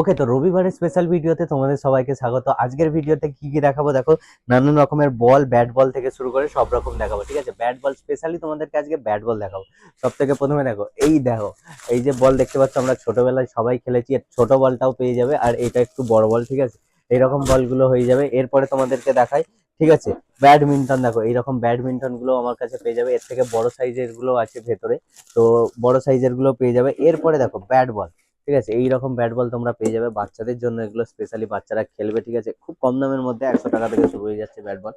ওকে, তো রবিবারের স্পেশাল ভিডিওতে তোমাদের সবাইকে স্বাগত। আজকের ভিডিওতে কি কি দেখাবো দেখো, নানান রকমের বল, ব্যাট বল থেকে শুরু করে সব রকম দেখাবো। ঠিক আছে, ব্যাট বল স্পেশালি তোমাদেরকে আজকে ব্যাট বল দেখাবো। সব থেকে প্রথমে দেখো, এই যে বল দেখতে পাচ্ছ, আমরা ছোটবেলায় সবাই খেলেছি। এর ছোট বলটাও পেয়ে যাবে, আর এটা একটু বড় বল। ঠিক আছে, এইরকম বলগুলো হয়ে যাবে। এরপরে তোমাদেরকে দেখাই, ঠিক আছে, ব্যাডমিন্টন। দেখো এইরকম ব্যাডমিন্টন গুলো আমার কাছে পেয়ে যাবে। এর থেকে বড় সাইজের গুলো আছে ভেতরে, তো বড় সাইজের গুলো পেয়ে যাবে। এরপরে দেখো ব্যাট বল, ঠিক আছে, এইরকম ব্যাট বল তোমরা পেয়ে যাবে বাচ্চাদের জন্য। এগুলো স্পেশালি বাচ্চারা খেলবে। ঠিক আছে, খুব কম দামের মধ্যে 100 টাকা থেকে শুরু হয়ে যাচ্ছে ব্যাট বল।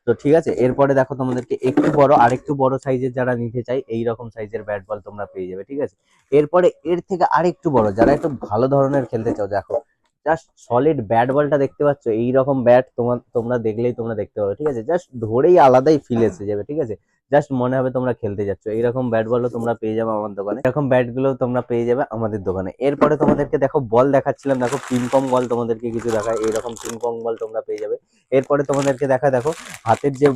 তো ঠিক আছে, এরপরে দেখো তোমাদেরকে একটু বড়, আরেকটু বড় সাইজের যারা নিতে চাই, এইরকম সাইজের ব্যাট বল তোমরা পেয়ে যাবে। ঠিক আছে, এরপরে এর থেকে আরেকটু বড়, যারা একটু ভালো ধরনের খেলতে চাও, দেখো জাস্ট সলিড ব্যাট বলটা দেখতে পাচ্ছ, এইরকম ব্যাট তোমরা দেখলেই তোমরা দেখতে পাবে। ঠিক আছে, জাস্ট ধরেই আলাদাই ফিল এসে যাবে। ঠিক আছে, জাস্ট মনে হবে তোমরা খেলতে যাচ্ছ। এইরকম ব্যাট বলও তোমরা পেয়ে যাবে আমার দোকানে। এরকম ব্যাট গুলো তোমরা পেয়ে যাবে আমাদের দোকানে। এরপরে তোমাদেরকে দেখো বল দেখাচ্ছিলাম, দেখো পিং পং বল তোমাদেরকে কিছু দেখায়। এইরকম পিং পং বল তোমরা পেয়ে যাবে। এরপরে তোমাদেরকে দেখা, দেখো হাতের যে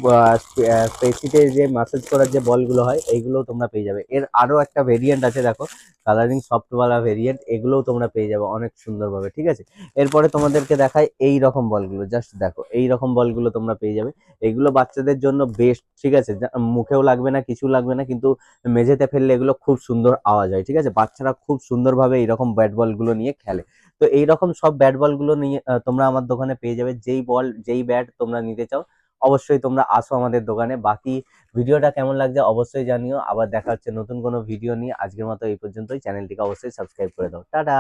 পেশিতে যে মাসাজ করার যে বলগুলো হয়, এইগুলোও তোমরা পেয়ে যাবে। এর আরো একটা ভেরিয়েন্ট আছে, দেখো কালারিং সফট ওয়ালা ভেরিয়েন্ট, এগুলোও তোমরা পেয়ে যাবে অনেক সুন্দরভাবে। ঠিক আছে, এরপরে তোমাদেরকে দেখায় এই রকম বলগুলো, জাস্ট দেখো এই রকম বলগুলো তোমরা পেয়ে যাবে। এগুলো বাচ্চাদের জন্য বেস্ট। ঠিক আছে, মুখেও লাগবে না, কিছু লাগবে না, কিন্তু মেঝেতে ফেললে এগুলো খুব সুন্দর আওয়াজ হয়। ঠিক আছে, বাচ্চারা খুব সুন্দরভাবে এইরকম ব্যাট বল গুলো নিয়ে খেলে। তো এইরকম সব ব্যাট বল গুলো নিয়ে তোমরা আমার দোকানে পেয়ে যাবে। যেই বল যেই ব্যাট তোমরা নিতে চাও, অবশ্যই তোমরা আসো আমাদের দোকানে। বাকি ভিডিওটা কেমন লাগছে অবশ্যই জানিও। আবার দেখা হচ্ছে নতুন কোনো ভিডিও নিয়ে। আজকের মতো এই পর্যন্তই। চ্যানেলটিকে অবশ্যই সাবস্ক্রাইব করে দাও। টাটা।